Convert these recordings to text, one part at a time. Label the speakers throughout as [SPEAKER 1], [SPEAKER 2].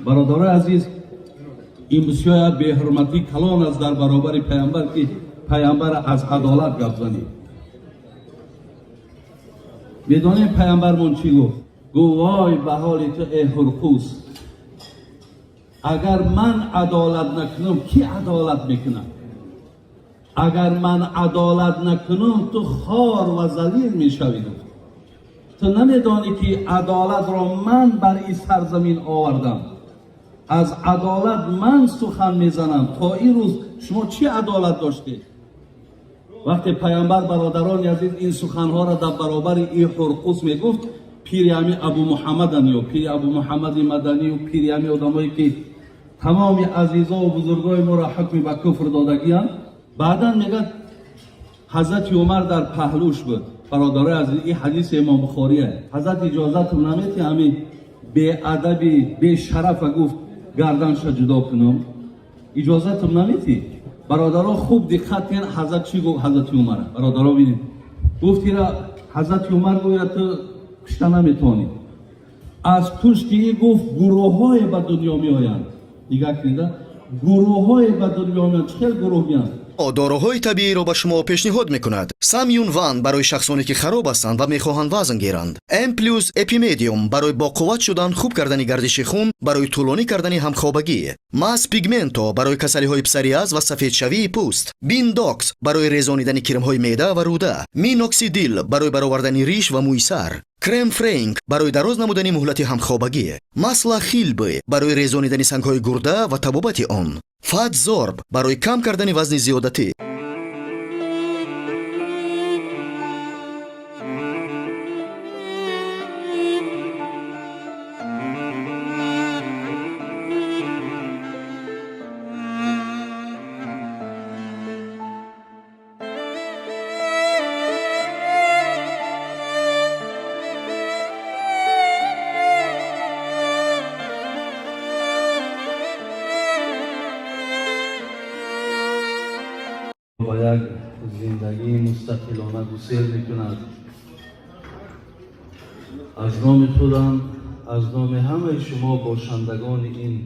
[SPEAKER 1] برادر عزیز، این بسیار بی‌حرمتی کلان است در برابر پیامبر که پیامبر از عدالت گپ زنید. میدونید پیامبرمون چی گفت؟ گفت وای به حال تو ای هرقوس، اگر من عدالت نکنم کی عدالت میکنه؟ اگر من عدالت نکنم تو خوار و ذلیل میشوی. تو نمیدانی که عدالت را من بر این سرزمین آوردم، از عدالت من سخن میزنم. تا این روز شما چی عدالت داشتید؟ وقتی پیامبر برادران عزیز این سخنها را در برابر این هرقوس میگفت، پیری همین ابو محمد یا پیری ابو محمد مدنی و پیری همین آدمایی که تمام عزیزا و بزرگای ما را حکم به کفر دادگیان، بعدا میگه حضرت عمر در پهلوش بود. برادر عزیز، این حدیث امام بخاریه. حضرت اجازت نمیتی همین به ادبی به شرف گفت گردنش جدا کنم؟ اجازت نمیتی؟ برادرها خوب دقت کن حضرت چی گفت. حضرت عمر برادرها ببینید گفتی را حضرت عمر گوید تو کشته نمیتونی. از توش که گفت گروه های به دنیا می آیند. نگاه کنید، گروه های به دنیا می آیند. چه گروه می آیند؟
[SPEAKER 2] داروهای طبیعی را به شما پیشنهاد میکند. سامیون وان برای شخصانی که خراب هستند و میخواهند وزن گیرند. ام پلوس اپیمدیوم برای با قوت شدن، خوب کردن گردش خون، برای طولانی کردن همخوابگی. ماس پیگمنتو برای کسلی های پسریاز و سفید شوی پوست. بینداکس برای ریزانیدن کرم های معده و روده. مینوکسیدیل برای برآوردن ریش و موی سر. کرم فرینک برای دراز نمودن مهلت همخوابگی. ماسلا خیلبی برای ریزانیدن سنگ‌های گرده و تبابت آن. فات زورب برای کم کردن وزن زیادتی.
[SPEAKER 1] با یک زندگی مستقلانه گسیل میکند. از نام خودم، از نام همه شما باشندگان این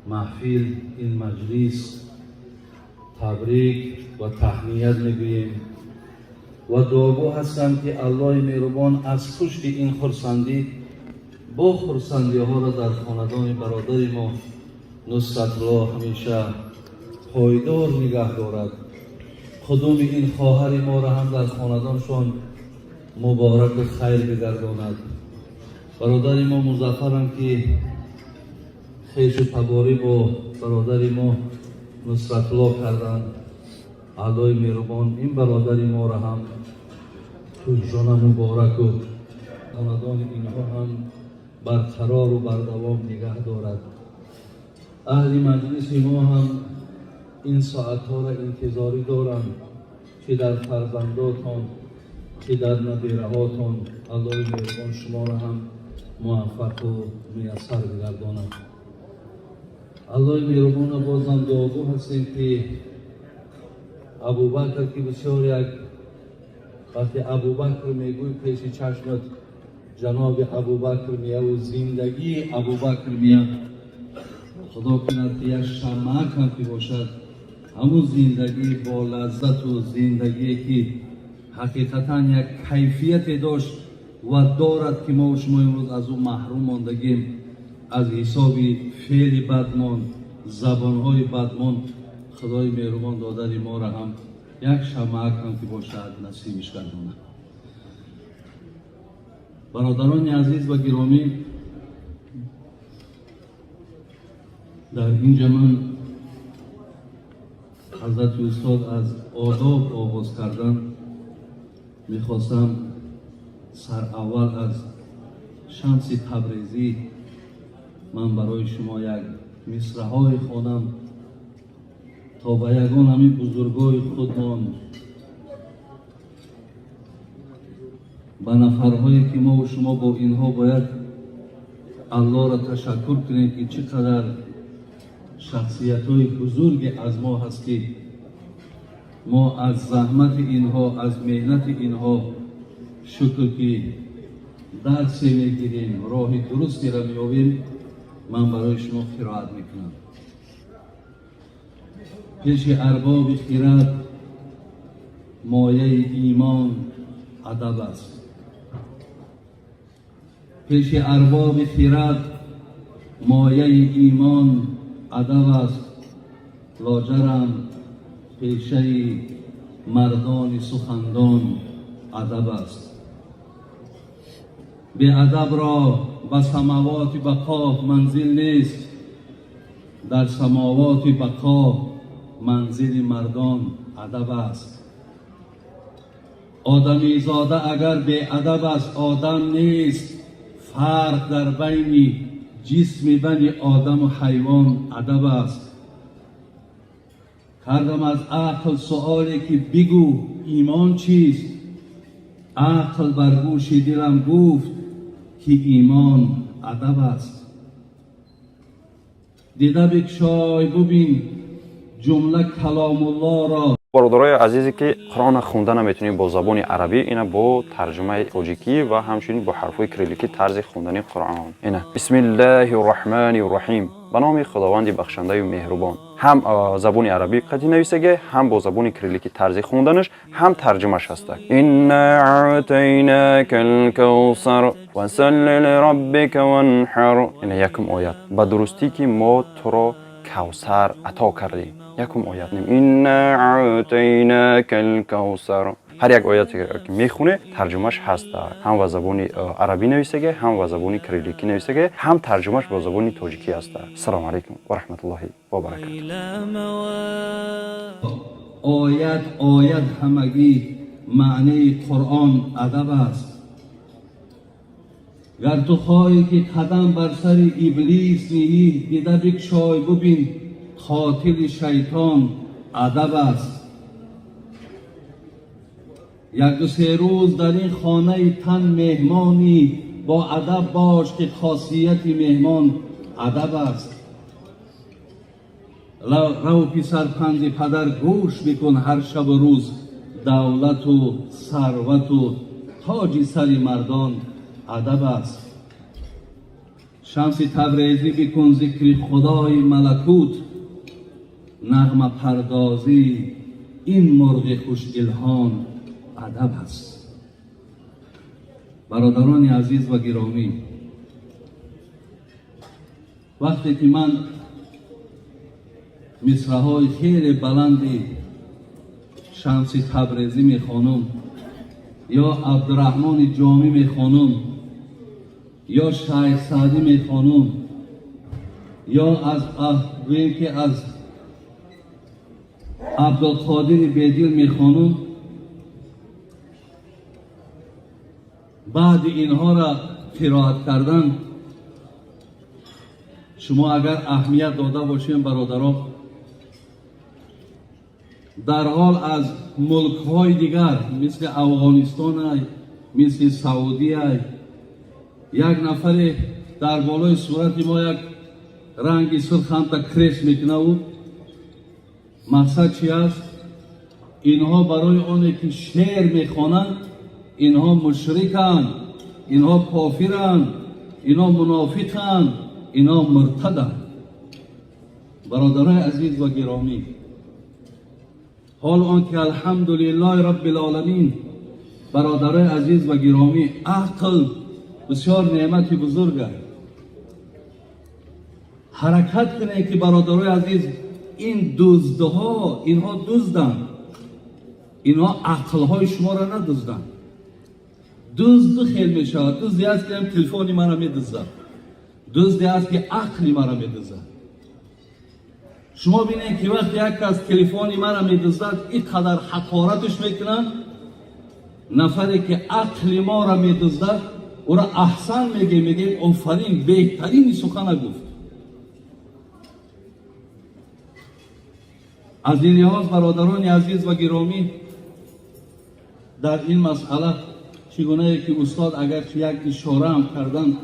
[SPEAKER 1] محفل، این مجلس تبریک و تهنیت میگوییم و دعاگو هستم که الله مهربان از پشت این خرسندی با خرسندی ها را در خاندان برادر ما نصرت را همیشه پایدار نگه دارد. خدوم این خواهر ما را هم در خاندانشان مبارک و خیر بگرداند. برادر ما مظفرم که خیش و تباری با برادر ما نصرت الله کردند. الله مهربان این برادر ما را هم تو جان مبارک و خاندان اینها هم برقرار و بردوام نگه دارد. اهل مجلس ما هم این ساعتها را انتظاری دارند که در فرزنداتان که در نبیرهاتان الله مهربان شما را هم موفق و میسر بگرداند. الله مهربان بازم دعاگو هستیم که ابوبکر که بسیار یک وقتی ابوبکر میگوی پیش چشمت جناب ابوبکر میاد و زندگی ابوبکر میاد. خدا کند که یک شمع هم که باشد همون زندگی با لذت و زندگی که حقیقتا یک کیفیت داشت و دارد که ما و شما امروز از اون محروم ماندگیم. از حساب فعل بدمان، زبانهای بدمان خدای مهربان دادن ما را هم یک شمع هم که باشد نصیبش گرداند. برادران عزیز و گرامی، در اینجا من حضرت استاد از آداب آغاز کردن میخواستم سر اول از شمس تبریزی من برای شما یک مصرع‌های خوانم تا به یگان همین بزرگای خودمان به نفرهایی که ما و شما با اینها باید الله را تشکر کنیم که چقدر شخصیت‌های بزرگ از ما هست که ما از زحمت اینها، از مهنت اینها شکر که درس میگیریم، راه درستی را میابیم من برای شما قرائت میکنم. پیش ارباب خرد مایه ایمان ادب است. پیش ارباب خرد مایه ایمان ادب است. لاجرم پیشه مردان سخندان ادب است. به ادب را به سماوات بقا منزل نیست، در سماوات بقا منزل مردان ادب است. آدمی زاده اگر به ادب است آدم نیست. فرق در بین جسم بنی آدم و حیوان ادب است. کردم از عقل سؤالی که بگو ایمان چیست؟ عقل بر گوش دلم گفت که ایمان ادب است. دیده بکشای ببین جمله کلام الله را.
[SPEAKER 3] برادرای عزیزی که قرآن خونده نمیتونید با زبان عربی، اینا با ترجمه تاجیکی و همچنین با حرفای کریلیکی طرز خوندن قرآن. اینا بسم الله الرحمن الرحیم، به نام خداوند بخشنده و مهربان. هم زبان عربی قدی نویسه، هم با زبان کریلیکی طرز خوندنش، هم ترجمهش هست. انا اعطیناک الکوثر فصل لربک وانحر. اینا یکم آیت به درستی که ما تو را کوثر عطا کردیم. یکم آیت نیم انا اعطیناک الکوثر. هر یک آیتی که میخونه ترجمهش هست، هم به زبان عربی نویسه، هم به زبان کریلیکی نویسه، هم ترجمهش به زبان تاجیکی است. السلام علیکم و رحمت الله و برکاته.
[SPEAKER 1] آیت همگی معنی قرآن ادب است. گر تو خواهی که قدم بر سر ابلیس نیهی، دیده بکشای ببین قاتل شیطان ادب است. یک دو سه روز در این خانه تن مهمانی، با ادب باش که خاصیت مهمان ادب است. رو پسر پند پدر گوش بکن هر شب و روز، دولت و ثروت و تاج سر مردان ادب است. شمس تبریزی بکن ذکر خدای ملکوت، نغمه پردازی این مرغ خوش الهان ادب است. برادران عزیز و گرامی، وقتی که من مصرع‌های خیلی بلندی شمس تبریزی میخوانم، یا عبدالرحمن جامی میخوانم، یا شیخ سعدی میخوانم، یا از عبدالقادر بیدل میخوانم، بعد اینها را قرائت کردن، شما اگر اهمیت داده باشین برادران، در حال از ملک های دیگر مثل افغانستان، مثل سعودیه، یک نفر در بالای صورت ما یک رنگ سرخ هم تا کرش میکنه و مقصد چی است؟ اینها برای آنه که شعر میخوانند اینها مشرکند، اینها کافرند، اینها منافقند، اینها مرتدند. برادرای عزیز و گرامی، حال آنکه الحمدلله رب العالمین، برادرای عزیز و گرامی، عقل بسیار نعمت بزرگ است. حرکت کنه که برادرای عزیز این دزدها، اینها دزدند، اینها عقلهای شما را ندزدند. دزد خیلی میشود، دزدی است که تلفنی مرا میدزد، دزدی است که عقلی مرا میدزد. شما بینید که وقتی یک کس تلفنی مرا میدزد اینقدر حقارتش میکنن، نفری که عقل ما را میدزد او را احسن میگه آفرین، بهترین سخن گفت. از این لحاظ برادران عزیز و گرامی، در این مسئله چگونه که استاد اگر یک اشاره هم کردن،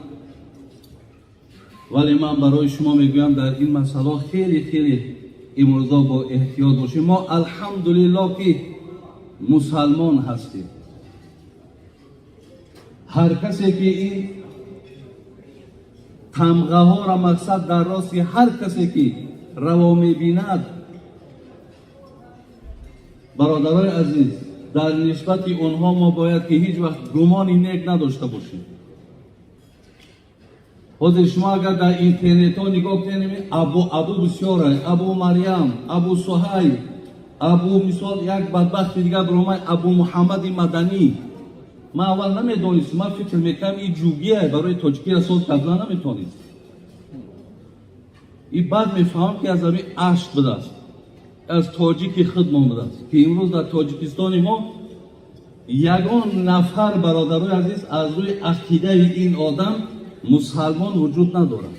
[SPEAKER 1] ولی من برای شما میگویم در این مسئله خیلی امروزا با احتیاط باشیم. ما الحمدلله که مسلمان هستیم. هر کسی که این тамға ҳо ра мақсад дар рости ҳар касе ки раво мебинад. бародарои азиз, дар нисбати онҳо мо бояд ки ҳеҷ вақт гумони нек надошта бошем. ҳозир шумо агар дар интернетҳо нигоҳ кунед, абу бисёрай, абу марям, абу суҳайб, абу мисол як бадбахти дигар биромад абу муҳаммади маданӣ. ман аввал намедонистам, ман фикр мекардам ин ҷугия барои тоҷикия соз карда наметавонист. И баъд мефаҳмам ки аз ҳамин ашт будааст, аз тоҷики худ монудааст, ки имрӯз дар тоҷикистони мо ягон нафар бародарои азиз аз рӯи ақидаи ин одам мусалмон вуҷуд надорад.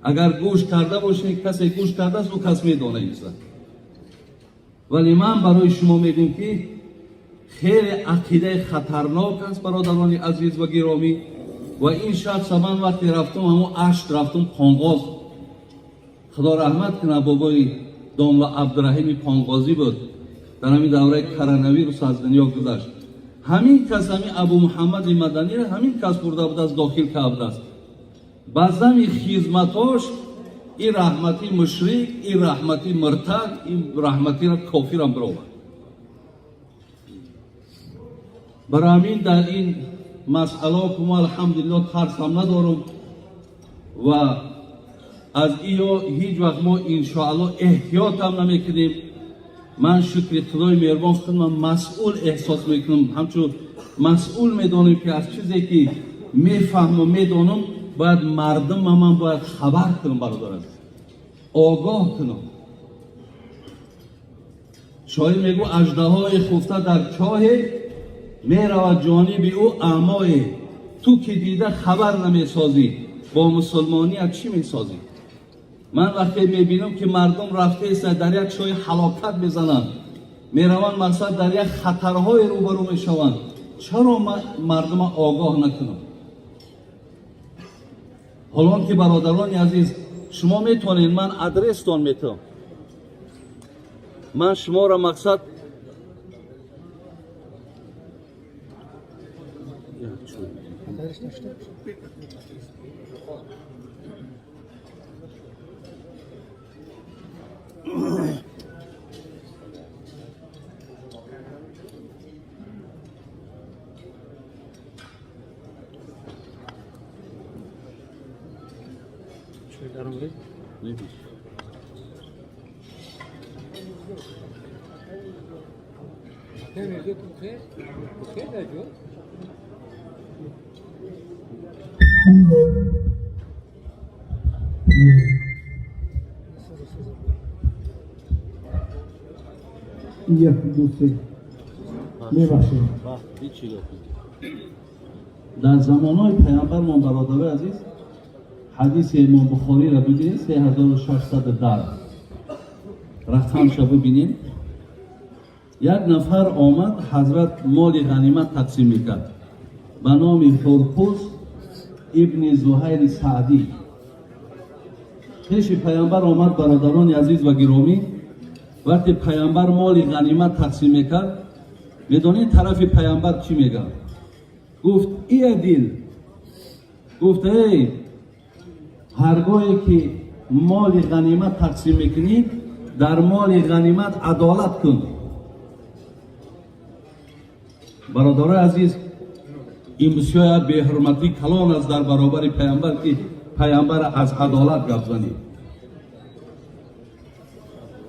[SPEAKER 1] агар гӯш карда бошед, касе гӯш кардааст, ӯ кас медонад мисла. вале ман барои шумо мегӯям ки хеле ақидаи хатарнок аст, бародарони азиз ва гиромӣ. ва ин шахса ман вақте рафтам ҳамон ашт рафтам Понғоз, худо раҳмат кунад, бобои домла Абдураҳими Понғозӣ буд, дар ҳамин давраи коронавирус аз дунё гузашт. ҳамин кас ҳамин абу муҳаммади маданиро ҳамин кас бурда будааст, дохил кардааст. ба зами хизматош ин раҳмати мушрик, ин раҳмати муртад, ин раҳматиро кофирам бировард. барои ҳамин дар ин масъала мо алҳамдулиллоҳ тарсам надорам ва аз иё ҳеҷ вақт мо иншоаллоҳ эҳтиётам намекунем. ман шукри худои меҳрубон худман масъул эҳсос мекунам, ҳамчун масъул медонем ки аз чизе ки мефаҳму медонам бояд мардума ман бояд хабар кунам, бародар азиз, огоҳ кунам. шоир мегӯ аждаҳои хуфта дар чоҳе меравад ҷониби ӯ аъмое, ту ки дида хабар намесозӣ, бо мусулмоният чӣ месозӣ? ман вақте мебинам ки мардум рафтаеста дар як чои ҳалокат мезананд, мераванд мақсад дар як хатарҳое рӯбарӯ мешаванд, чаро мардума огоҳ накунам? ҳолон ки бародарони азиз, шумо метавонед, ман адрестон метавам, ман шуморо мақсад
[SPEAKER 4] یک دو سه میبخشید.
[SPEAKER 1] در زمانهای پیامبرمان برادر عزیز حدیث امام بخاری را ببینید 3610 رقمش را ببینید. یک نفر آمد حضرت مال غنیمت تقسیم میکرد به نام هرقوس ابن زهیر سعدی. پیش پیامبر آمد برادران عزیز و گرامی. وقتی پیامبر مال غنیمت تقسیم میکرد، میدونید طرف پیامبر چی میگه؟ گفت ای عدیل، گفت ای هرگاهی که مال غنیمت تقسیم میکنید در مال غنیمت عدالت کن. برادرای عزیز، این بسیار به حرمتی کلان است در برابر پیامبر که پیامبر از عدالت گپ زنید.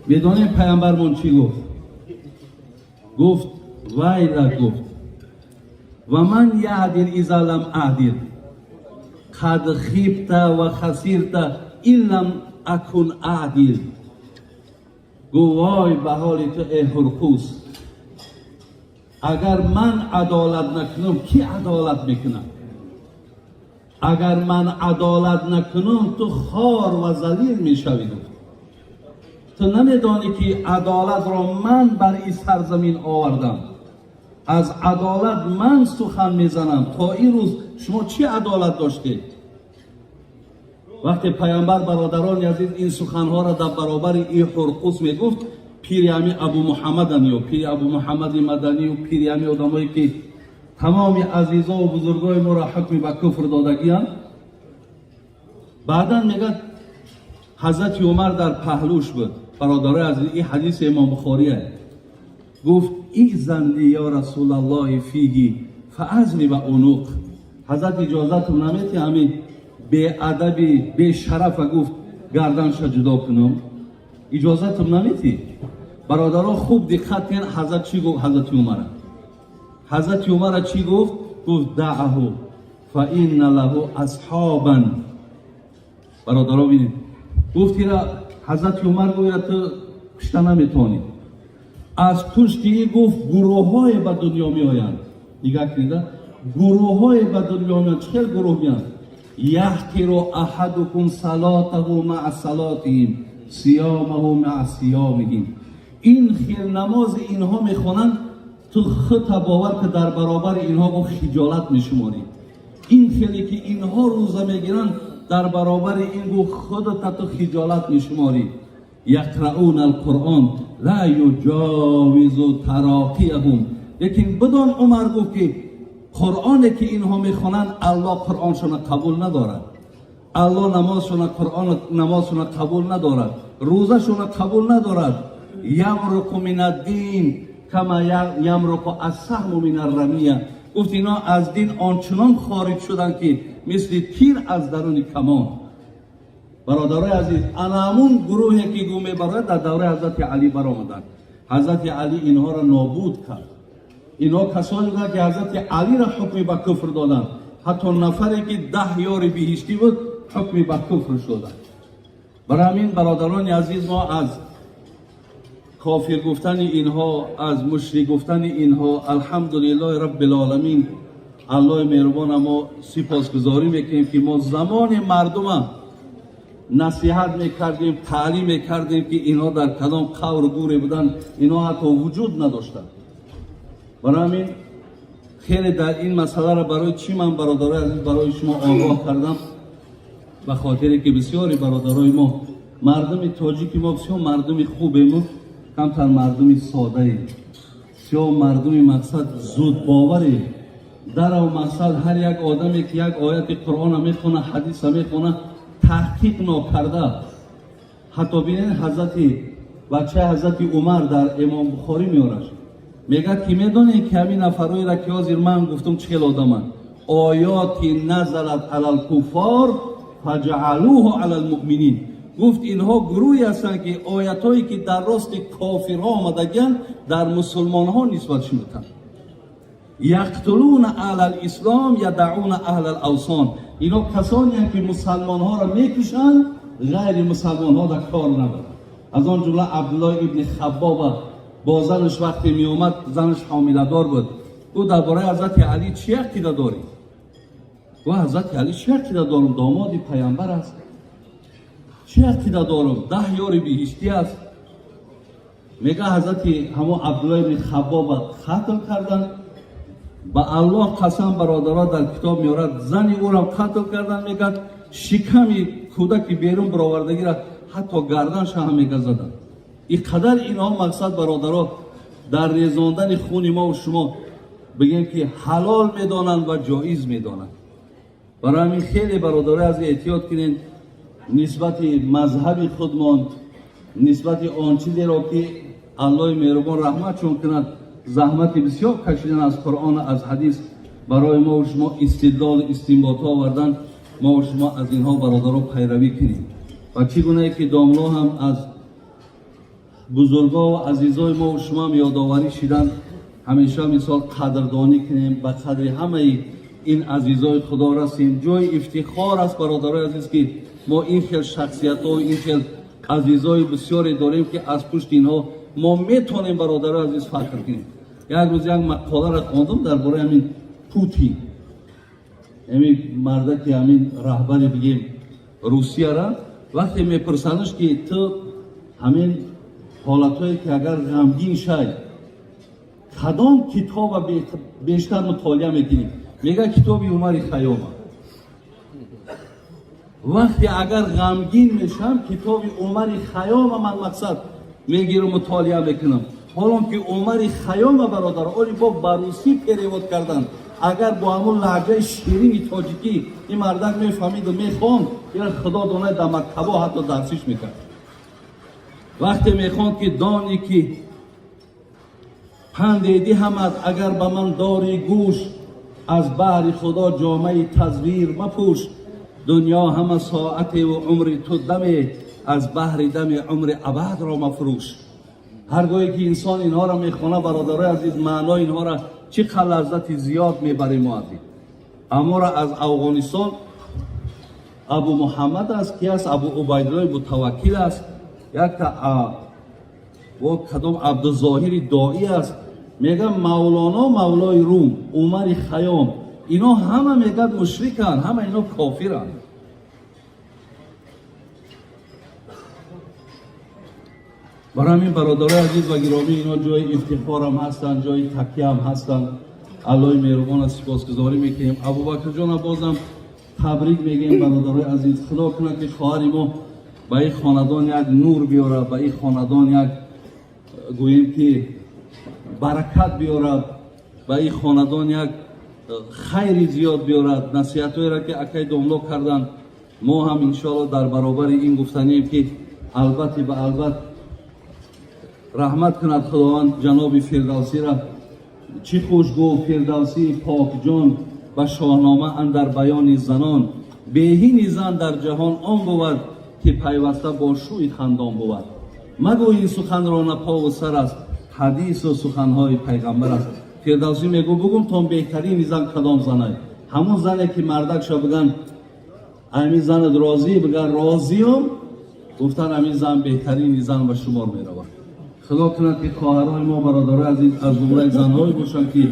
[SPEAKER 1] میدونید پیامبرمون چی گفت؟ گفت ویلا، گفت و من یعدل اذا لم اعدل قد خیبت و خسیرت ان لم اکن اعدل. گو وای به حال تو ای هرقوس، اگر من عدالت نکنم کی عدالت میکنه؟ اگر من عدالت نکنم تو خوار و ذلیل میشوی. تو نمیدانی که عدالت را من بر این سرزمین آوردم، از عدالت من سخن میزنم. تا این روز شما چی عدالت داشتید؟ وقتی پیامبر برادران عزیز این سخنها را در برابر این هرقوس میگفت، پیری همین ابو محمد یا پیری ابو محمد مدنی و پیری همین آدمایی که تمام عزیزا و بزرگای ما را حکم به کفر دادگیان، بعدا میگه حضرت عمر در پهلوش بود. برادر از این حدیث امام بخاریه. گفت ایذن لی یا رسول الله فیه فاذنی و عنق. حضرت اجازت نمیتی همین به ادبی به شرف گفت گردنش جدا کنم؟ اجازت نمیتی؟ برادرها خوب دقت کن حضرت چی گفت؟ حضرت عمر چی گفت؟ گفت دعه فإن له اصحابا. برادرها ببینید گفت ایرا حضرت عمر گفت تو پشت نمیتونی. از پشتی گفت گروه های به دنیا می آیند. نگاه کنید گروه های به دنیا می آیند. چه گروه می آیند؟ یحقر احدکم صلاته مع صلاتهم صیامه مع صیامهم. این خیر نماز اینها میخوانند تو خود باور که در برابر اینها با خجالت میشماری. این خیلی که اینها روزه میگیرند در برابر این گو خودت تو خجالت میشماری. یقرؤون القرآن لا یجاوز تراقیهم. لیکن بدان عمر گفت که قرآنی که اینها میخوانند الله قرآنشون قبول ندارد. الله نمازشون قرآن نمازشون قبول ندارد. روزشون قبول ندارد. یمرق من الدین کما یمرق السهم من الرمیه. گفت اینا از دین آنچنان خارج شدن که مثل تیر از درون کمان. برادرای عزیز انامون گروهی که گومه برای در دوره حضرت علی برآمدند. حضرت علی اینها را نابود کرد. اینها کسانی بودند که حضرت علی را حکم به کفر دادند. حتی نفری که 10 یار بهشتی بود حکم به کفر شدند. برای همین برادران عزیز ما از کافر گفتن اینها، از مشرک گفتن اینها الحمدلله رب العالمین الله مهربان ما سپاسگزاری میکنیم که ما زمان مردم نصیحت میکردیم، تعلیم میکردیم که اینها در کدام قور گوره بودن، اینها حتی وجود نداشتند. برای همین خیلی در این مسئله را برای چی من برادرای عزیز برای شما آگاه کردم؟ به خاطری که بسیاری برادرای ما مردم تاجیک ما بسیار مردم خوبیم، کمتر مردم ساده ایم، بسیار مردم مقصد زود باوری. در او مقصد هر یک آدمی که یک آیت قرآن میخونه، حدیث میخونه، تحقیق نکرده. حتی ببینید حضرت بچه حضرت عمر در امام بخاری میارش میگه که میدونی که همین نفرایی را که حاضر من گفتم چه آدمن آیاتی نزلت علی الکفار فجعلوه علی المؤمنین. گفت اینها گروهی هستند که آیتایی که در راست کافرها آمدگن در مسلمان ها نسبت شدند. یقتلون اهل الاسلام یدعون اهل الاوثان. اینا کسانی هستند که مسلمان ها را میکشند، غیر مسلمان ها در کار ندارند. از آن جمله عبدالله ابن خباب با زنش وقتی می اومد، زنش حامله دار بود، او درباره حضرت علی چی عقیده داری؟ و حضرت علی چی عقیده دارم؟ داماد پیامبر است. چی عقیده دارم؟ 10 یار بهشتی است. میگه حضرت همون عبدالله ابن خباب قتل کردن. با الله قسم برادرها در کتاب میارد زنی او را قتل کردن. میگه شکمی کودک بیرون برآوردگی را حتی گردنش هم میگه زدن. اینقدر اینها مقصد برادرها در ریزاندن خون ما و شما بگیم که حلال میدانند و جایز میدانند. برای همین خیلی برادرها از احتیاط کنین نسبت مذهب خودمان، نسبت آن چیزی را که الله مهربان رحمت چون کند زحمت بسیار کشیدن از قرآن از حدیث برای ما و شما استدلال استنباط ها آوردن. ما و شما از اینها برادرها پیروی کنیم و چگونه که داملا هم از بزرگا و عزیزای ما و شما هم یادآوری شدن همیشه مثال قدردانی کنیم، به قدر همه این عزیزای خدا رسیم. جای افتخار است برادرای عزیز که ما این خیل شخصیت ها و این خیل عزیزای بسیاری داریم که از پشت اینها ما میتونیم برادرای عزیز فخر کنیم. یک روز یک مقاله را خواندم درباره همین پوتین، همین مرد که همین رهبر بگیم روسیه را، وقتی میپرسنش که تو همین حالتهایی که اگر غمگین شای کدام کتاب بیشتر مطالعه میکنی؟ میگه کتاب عمر خیام. وقتی اگر غمگین میشم کتاب عمر خیام من مقصد میگیرم مطالعه میکنم. حالا که عمر خیام برادر اولی با بروسی پیرواد کردن اگر با همون لهجه شیرین تاجیکی این مردک میفهمید و میخوند، این خدا دانه در مکتبا حتی درسیش میکرد. وقتی میخوند که دانی که پندیدی همت اگر به من داری گوش، از بحر خدا جامعه تزویر مپوش. دنیا همه ساعت و عمر تو دمی، از بحر دم عمر ابد را مفروش. هرگاهی که انسان اینها را میخونه برادرای عزیز، معنای اینها را چقدر لذت زیاد میبریم ما عزیز. اما را از افغانستان ابو محمد است که است، ابو عبیدالله متوکل است، یک و کدام عبدالظاهر داعی است. میگن مولانا مولای روم، عمر خیام، اینا همه میگن مشرکن، همه اینا کافرن. برای همین برادرای عزیز و گرامی، اینا جای افتخار هم هستن، جای تکیه هم هستن. الله مهربان است، سپاسگزاری میکنیم. ابوبکر جان بازم تبریک میگیم برادرای عزیز. خدا کنه که خواهر ما به این خاندان یک نور بیاره، به این خاندان یک گوییم که برکت بیاره، به این خاندان یک خیر زیاد بیارد. نصیحتایی را که اکای داملا کردن، ما هم انشاءالله در برابر این گفتنیم که البته به البته رحمت کند خداوند جناب فردوسی را. چی خوش گفت فردوسی پاک جان به شاهنامه اندر بیان زنان، بهین زن در جهان آن بود که پیوسته با شوی خندان بود. مگو این سخن را نه پا و سر است، حدیث و سخنهای پیغمبر است. فردوسی میگو بگم تا بهترین زن کدام زنه؟ همون زنه که مردکشا بگن همین زن راضی، بگن راضیم، گفتن همین زن بهترین زن به شمار میرود. خدا کند که خواهرای ما برادرای عزیز از جمله زنهایی باشند که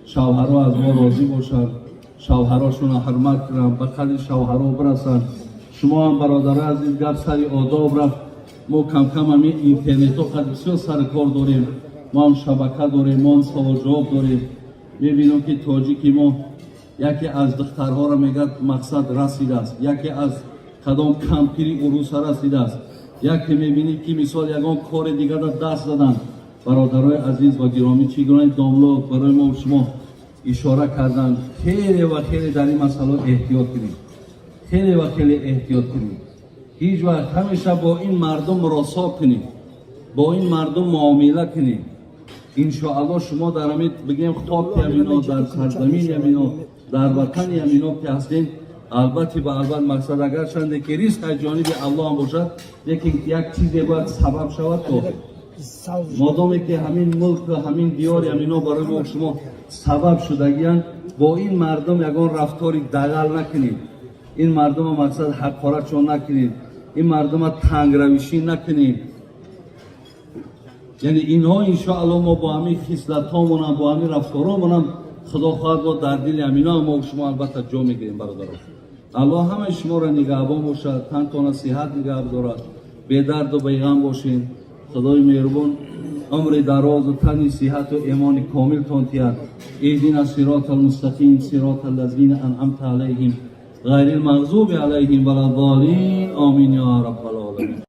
[SPEAKER 1] شوهرها از ما راضی باشند، شوهراشون حرمت کنند، به قدر شوهرها برسند. شما هم برادرای عزیز گپ سری آداب رفت، ما کم کم همین اینترنت ها قد بسیار سر کار داریم، ما هم شبکه داریم، ما هم سوال جواب داریم. میبینم که تاجیکی ما یکی از دخترها را میگه مقصد رسیده است، یکی از کدام کمپیری عروس رسیده است، یکی میبینی که مثال یکان کار دیگر را دست دادن. برادرای عزیز و گرامی، چگونه داملا برای ما و شما اشاره کردن، خیلی و خیلی در این مسئله احتیاط کنید، خیلی و خیلی احتیاط کنید. هیچ وقت همیشه با این مردم مراسا کنید، با این مردم معامله کنید. انشاءالله شما در همین بگیم خاک یمینا، در سرزمین یمینا، در وطن یمینا که هستین، البته به البته مقصد اگر چنده که ریسک از جانب الله هم باشد، لیکن یک چیزی باید سبب شود تو مادامی که همین ملک و همین دیار یمینا برای ما شما سبب شدگیان، با این مردم یگان رفتاری دغل نکنید، این مردم مقصد حقارتشون نکنید، این مردم تنگ روشی نکنید. یعنی اینها انشاءالله ما با همین خصلت هامون هم، با همین رفتارامون هم خدا خواهد با در دل امینا ما و شما البته جا میگیریم برادران. الله همه شما را نگهبان باشد، تنتان صحت نگه دارد، به درد و بیغم باشین. خدای مهربان عمر دراز و تن صحت و ایمان کامل تان تیاد. اهدنا الصراط المستقیم صراط الذین انعمت علیهم غیر المغضوب علیهم ولا الضالین. آمین یا رب العالمین.